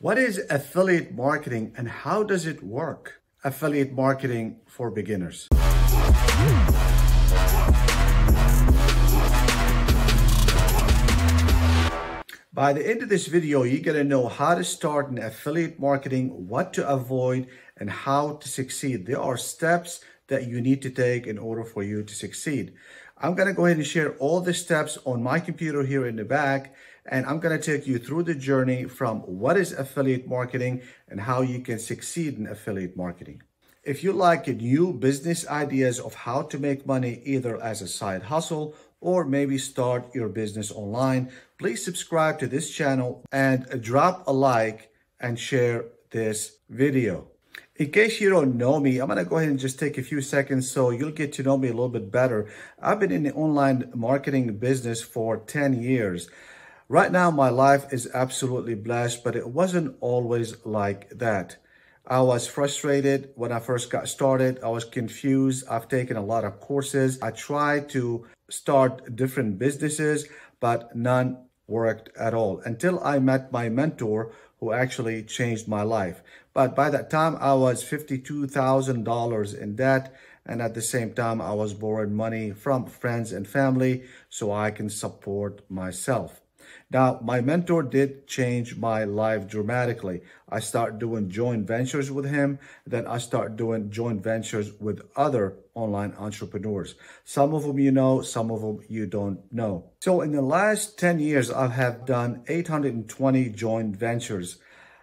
What is affiliate marketing and how does it work? Affiliate marketing for beginners. By the end of this video, you're going to know how to start in affiliate marketing, what to avoid, and how to succeed. There are steps that you need to take in order for you to succeed. I'm going to go ahead and share all the steps on my computer here in the back, and I'm going to take you through the journey from what is affiliate marketing and how you can succeed in affiliate marketing. If you like new business ideas of how to make money either as a side hustle or maybe start your business online, please subscribe to this channel and drop a like and share this video. In case you don't know me, I'm going to go ahead and just take a few seconds so you'll get to know me a little bit better. I've been in the online marketing business for 10 years. Right now, my life is absolutely blessed, but it wasn't always like that. I was frustrated when I first got started. I was confused. I've taken a lot of courses. I tried to start different businesses, but none worked at all until I met my mentor who actually changed my life. But by that time, I was $52,000 in debt. And at the same time, I was borrowing money from friends and family so I can support myself. Now, my mentor did change my life dramatically. I started doing joint ventures with him. Then I started doing joint ventures with other online entrepreneurs. Some of them you know, some of them you don't know. So in the last 10 years, I have done 820 joint ventures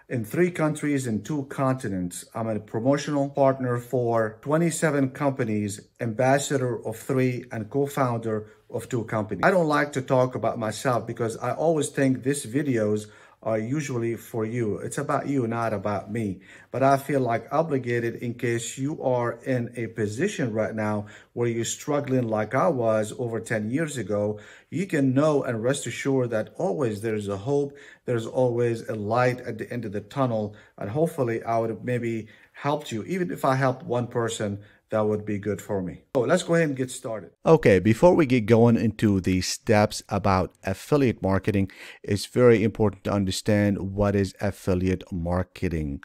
in 3 countries and 2 continents. I'm a promotional partner for 27 companies, ambassador of 3, and co-founder of 2 companies. I don't like to talk about myself because I always think these videos are usually for you. It's about you, not about me. But I feel like obligated in case you are in a position right now where you're struggling like I was over 10 years ago. You can know and rest assured that always there's a hope. There's always a light at the end of the tunnel. And hopefully I would have maybe helped you. Even if I helped one person, that would be good for me. So let's go ahead and get started. Okay, before we get going into the steps about affiliate marketing, it's very important to understand what is affiliate marketing,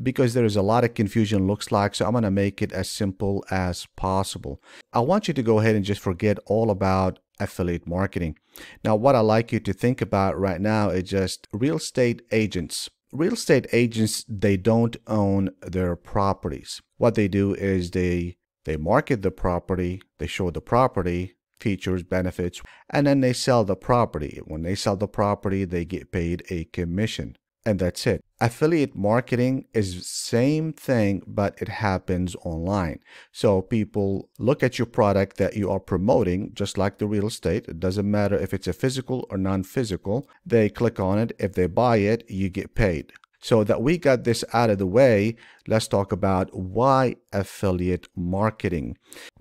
because there is a lot of confusion looks like. So I'm going to make it as simple as possible. I want you to go ahead and just forget all about affiliate marketing. Now, what I like you to think about right now is just real estate agents. Real estate agents, they don't own their properties. What they do is they market the property, they show the property, features, benefits, and then they sell the property. When they sell the property, they get paid a commission. And that's it. Affiliate marketing is the same thing, but it happens online. So people look at your product that you are promoting, just like the real estate. It doesn't matter if it's a physical or non-physical. They click on it. If they buy it, you get paid. So that we got this out of the way, let's talk about why affiliate marketing.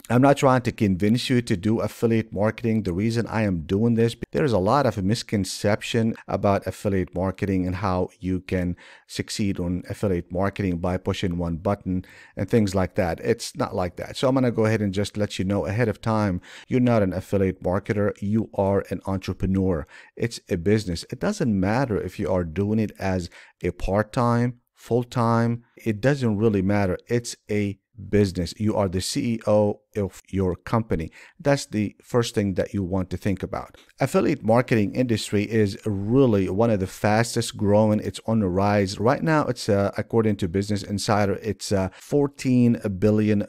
I'm not trying to convince you to do affiliate marketing. The reason I am doing this, there's a lot of misconception about affiliate marketing and how you can succeed on affiliate marketing by pushing one button and things like that. It's not like that. So I'm going to go ahead and just let you know ahead of time, you're not an affiliate marketer. You are an entrepreneur. It's a business. It doesn't matter if you are doing it as a part-time, full-time, it doesn't really matter. It's a business. You are the CEO of your company. That's the first thing that you want to think about. Affiliate marketing industry is really one of the fastest growing. It's on the rise. Right now, it's according to Business Insider, it's a $14 billion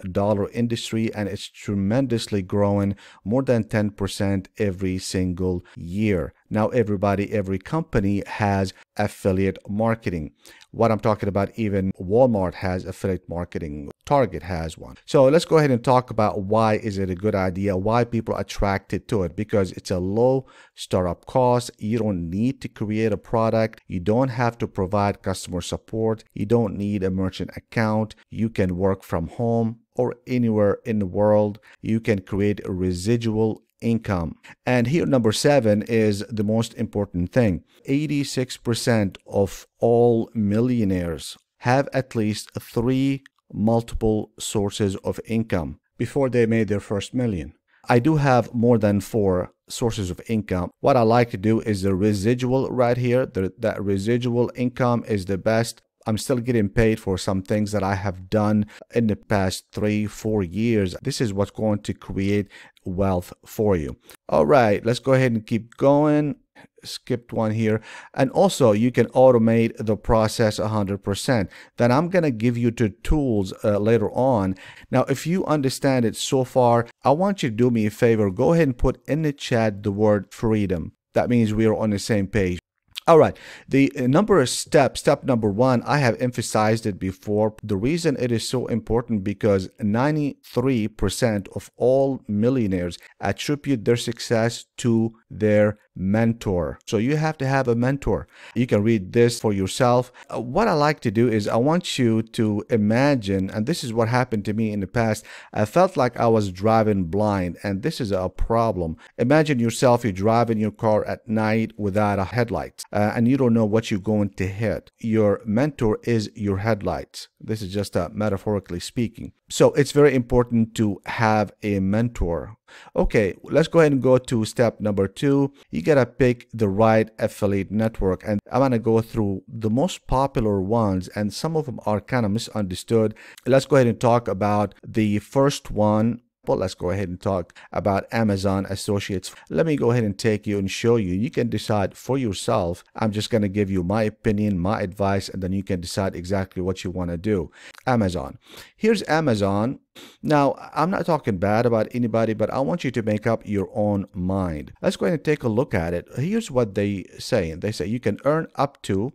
industry, and it's tremendously growing, more than 10% every single year. Now, every company has affiliate marketing. What I'm talking about, even Walmart has affiliate marketing. Target has one. So let's go ahead and talk about why is it a good idea, why people are attracted to it, because it's a low startup cost. You don't need to create a product. You don't have to provide customer support. You don't need a merchant account. You can work from home or anywhere in the world. You can create a residual income. And here, number 7 is the most important thing. 86% of all millionaires have at least 3 multiple sources of income before they made their first million. I do have more than 4 sources of income. What I like to do is the residual right here. That residual income is the best. I'm still getting paid for some things that I have done in the past 3-4 years. This is what's going to create wealth for you. All right, let's go ahead and keep going. Skipped one here. And also you can automate the process 100%. Then I'm going to give you the tools later on. Now, if you understand it so far, I want you to do me a favor. Go ahead and put in the chat the word freedom. That means we are on the same page. All right, the number of steps, step number 1, I have emphasized it before. The reason it is so important because 93% of all millionaires attribute their success to their mentor. So you have to have a mentor. You can read this for yourself. What I like to do is I want you to imagine, and this is what happened to me in the past. I felt like I was driving blind, and this is a problem. Imagine yourself, you're driving your car at night without a headlight, and you don't know what you're going to hit. Your mentor is your headlights. This is just metaphorically speaking. So it's very important to have a mentor. Okay, let's go ahead and go to step number 2. You gotta pick the right affiliate network, and I'm gonna go through the most popular ones, and some of them are kind of misunderstood. Let's go ahead and talk about the first one. Well, let's go ahead and talk about Amazon Associates. Let me go ahead and take you and show you. You can decide for yourself. I'm just going to give you my opinion, my advice, and then you can decide exactly what you want to do. Amazon. Here's Amazon. Now, I'm not talking bad about anybody, but I want you to make up your own mind. Let's go ahead and take a look at it. Here's what they say. They say you can earn up to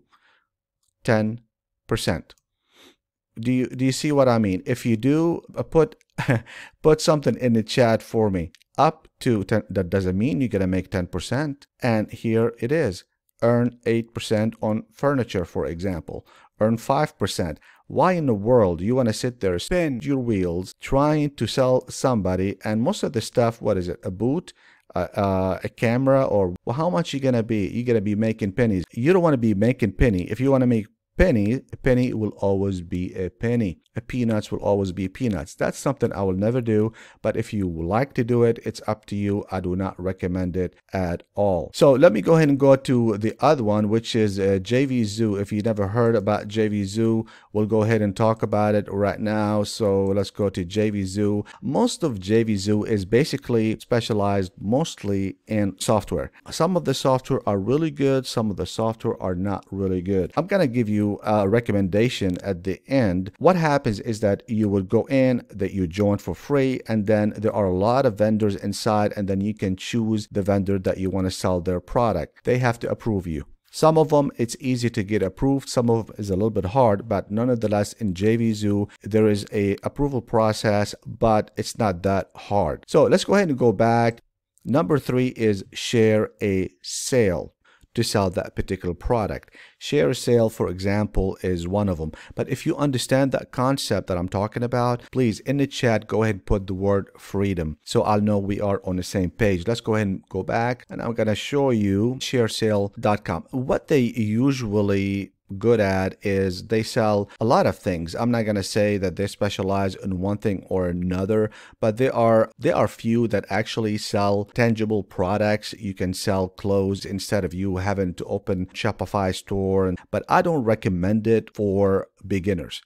10%. Do you see what I mean? If you do, put something in the chat for me. Up to 10, that doesn't mean you're gonna make 10%. And here it is. Earn 8% on furniture, for example. Earn 5%. Why in the world you want to sit there, spin your wheels, trying to sell somebody, and most of the stuff, what is it? A boot? A camera? Or well, how much you gonna be? You're gonna be making pennies. You don't want to be making penny. If you want to make penny, a penny will always be a penny. A peanuts will always be peanuts. That's something I will never do, but if you like to do it, it's up to you. I do not recommend it at all. So let me go ahead and go to the other one, which is Jvzoo. If you never heard about Jvzoo, we'll go ahead and talk about it right now. So let's go to Jvzoo. Most of Jvzoo is basically specialized mostly in software. Some of the software are really good. Some of the software are not really good. I'm going to give you a recommendation at the end. What happens is that you will go in, that you join for free, and then there are a lot of vendors inside, and then you can choose the vendor that you want to sell their product. They have to approve you. Some of them, it's easy to get approved. Some of them is a little bit hard, but nonetheless, in Jvzoo, there is a approval process, but it's not that hard. So let's go ahead and go back. Number 3 is share a sale to sell that particular product. Share a sale, for example, is one of them. But if you understand that concept that I'm talking about, please, in the chat, go ahead and put the word freedom so I'll know we are on the same page. Let's go ahead and go back, and I'm going to show you sharesale.com. What they usually good at is they sell a lot of things. I'm not going to say that they specialize in one thing or another, but there are few that actually sell tangible products. You can sell clothes instead of you having to open Shopify store, but I don't recommend it for beginners.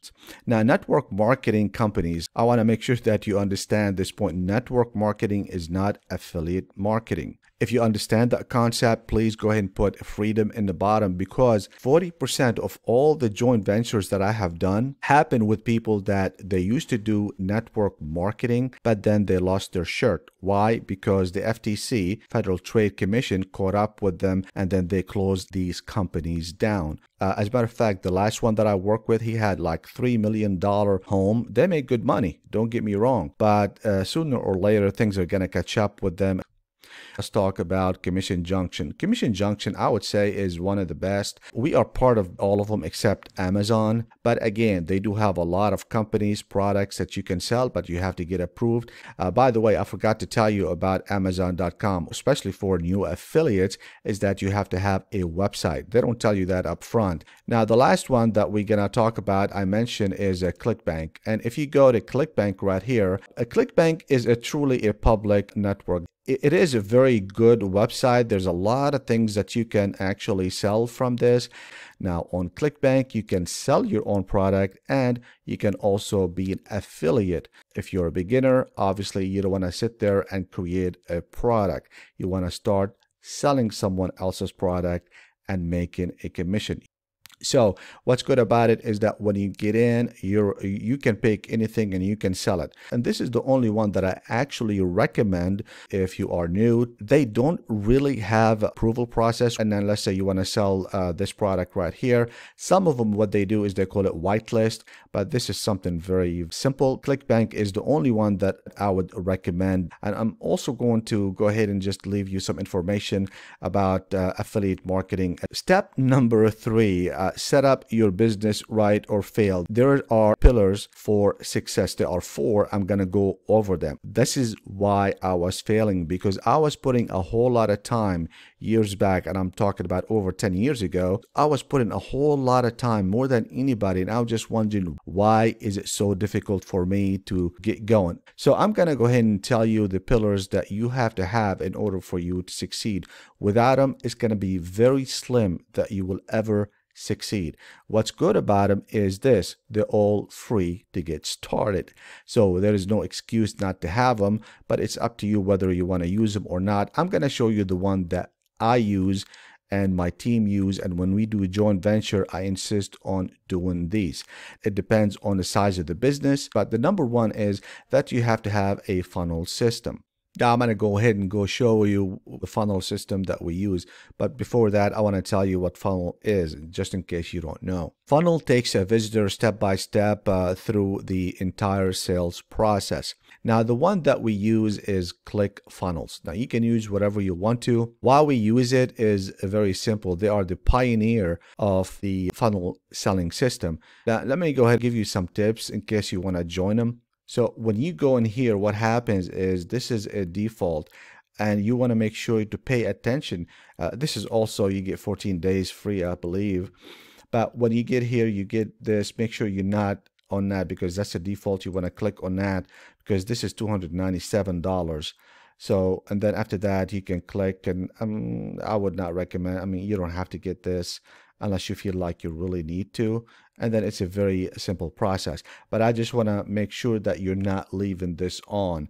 Now, network marketing companies, I want to make sure that you understand this point. Network marketing is not affiliate marketing. If you understand that concept, please go ahead and put freedom in the bottom, because 40% of all the joint ventures that I have done happen with people that they used to do network marketing, but then they lost their shirt. Why? Because the FTC, Federal Trade Commission, caught up with them, and then they closed these companies down. As a matter of fact, the last one that I worked with, he had like $3 million home. They make good money, don't get me wrong, but sooner or later, things are going to catch up with them. Let's talk about Commission Junction. Commission Junction, I would say, is one of the best. We are part of all of them except Amazon. But again, they do have a lot of companies, products that you can sell, but you have to get approved. By the way, I forgot to tell you about Amazon.com, especially for new affiliates, is that you have to have a website. They don't tell you that up front. Now, the last one that we're going to talk about, I mentioned, is a ClickBank. And if you go to ClickBank right here, a ClickBank is truly a public network. it is a very good website. There's a lot of things that you can actually sell from this. Now on ClickBank, you can sell your own product and you can also be an affiliate. If you're a beginner, obviously you don't want to sit there and create a product. You want to start selling someone else's product and making a commission. So what's good about it is that when you get in, you can pick anything and you can sell it. And this is the only one that I actually recommend if you are new. They don't really have approval process. And then let's say you want to sell this product right here. Some of them, what they do is they call it whitelist, but this is something very simple. ClickBank is the only one that I would recommend. And I'm also going to go ahead and just leave you some information about affiliate marketing. Step number 3, set up your business right or fail. There are pillars for success. There are 4. I'm going to go over them. This is why I was failing, because I was putting a whole lot of time years back, and I'm talking about over 10 years ago. I was putting a whole lot of time, more than anybody, and I was just wondering, why is it so difficult for me to get going? So I'm going to go ahead and tell you the pillars that you have to have in order for you to succeed. Without them, it's going to be very slim that you will ever succeed. What's good about them is this: they're all free to get started. So there is no excuse not to have them, but it's up to you whether you want to use them or not. I'm going to show you the one that I use and my team use, and when we do a joint venture, I insist on doing these. It depends on the size of the business, but the number one is that you have to have a funnel system. Now I'm going to go ahead and go show you the funnel system that we use. But before that, I want to tell you what funnel is, just in case you don't know. Funnel takes a visitor step by step through the entire sales process. Now, the one that we use is ClickFunnels. Now, you can use whatever you want to. Why we use it is very simple. They are the pioneer of the funnel selling system. Now, let me go ahead and give you some tips in case you want to join them. So when you go in here, what happens is this is a default, and you want to make sure to pay attention. This is also, you get 14 days free, I believe. But when you get here, you get this. Make sure you're not on that, because that's a default. You want to click on that because this is $297. So, and then after that, you can click, and I would not recommend. I mean, you don't have to get this unless you feel like you really need to. And then it's a very simple process. But I just want to make sure that you're not leaving this on.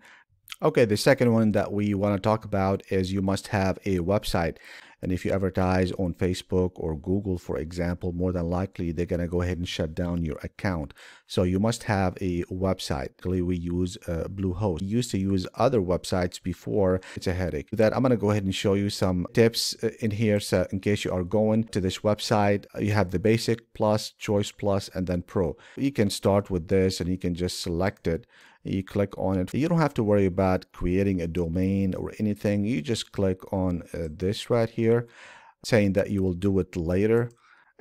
Okay, the second one that we want to talk about is you must have a website. And if you advertise on Facebook or Google, for example, more than likely they're going to go ahead and shut down your account. So you must have a website. We use Bluehost. We used to use other websites before. It's a headache. That I'm going to go ahead and show you some tips in here. So in case you are going to this website, you have the basic, plus, choice plus, and then pro. You can start with this and you can just select it. You click on it. You don't have to worry about creating a domain or anything. You just click on this right here, saying that you will do it later.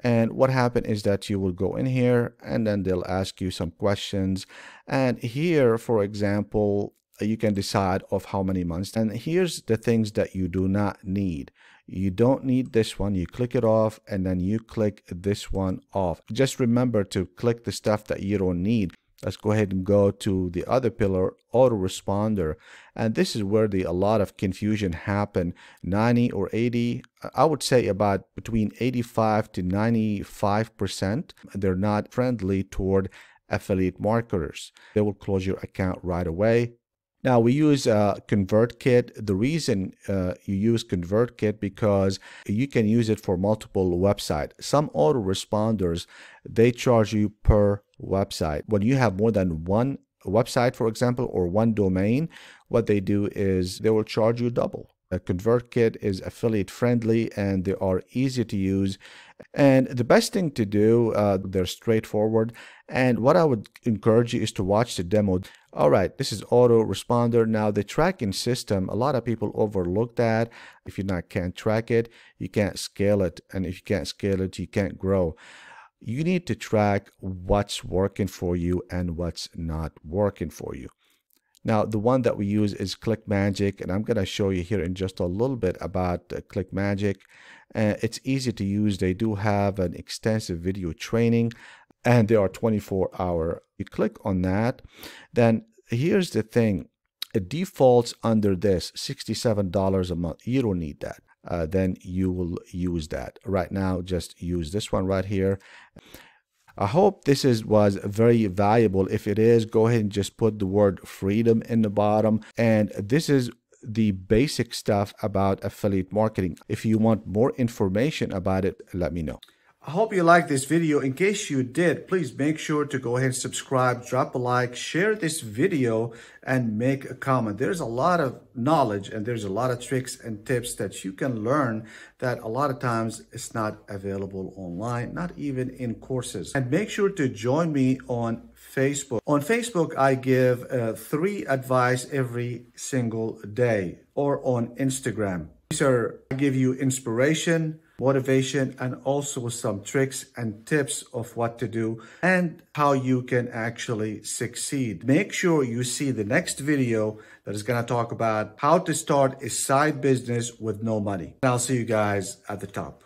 And what happened is that you will go in here and then they'll ask you some questions. And here, for example, you can decide of how many months. And here's the things that you do not need. You don't need this one. You click it off and then you click this one off. Just remember to click the stuff that you don't need. Let's go ahead and go to the other pillar, autoresponder. And this is where a lot of confusion happen. 90 or 80, I would say about between 85 to 95%. They're not friendly toward affiliate marketers. They will close your account right away. Now we use ConvertKit. The reason you use ConvertKit because you can use it for multiple websites. Some autoresponders, they charge you per website. When you have more than one website, for example, or one domain, what they do is they will charge you double. ConvertKit is affiliate friendly and they are easy to use. And the best thing to do, they're straightforward. And what I would encourage you is to watch the demo. All right, this is autoresponder. Now the tracking system, a lot of people overlook that. If you can't track it, you can't scale it. And if you can't scale it, you can't grow. You need to track what's working for you and what's not working for you. Now, the one that we use is ClickMagick, and I'm going to show you here in just a little bit about ClickMagick. It's easy to use. They do have an extensive video training, and they are 24-hour. You click on that. Then here's the thing. it defaults under this $67 a month. You don't need that. Then you will use that. Right now, just use this one right here. I hope this was very valuable. If it is, go ahead and just put the word freedom in the bottom. And this is the basic stuff about affiliate marketing. If you want more information about it, let me know. I hope you liked this video. In case you did, please make sure to go ahead and subscribe, drop a like, share this video, and make a comment. There's a lot of knowledge and there's a lot of tricks and tips that you can learn that a lot of times it's not available online, not even in courses. And make sure to join me on Facebook. On Facebook, I give 3 advice every single day, or on Instagram. I give you inspiration, motivation, and also some tricks and tips of what to do and how you can actually succeed. Make sure you see the next video that is going to talk about how to start a side business with no money. And I'll see you guys at the top.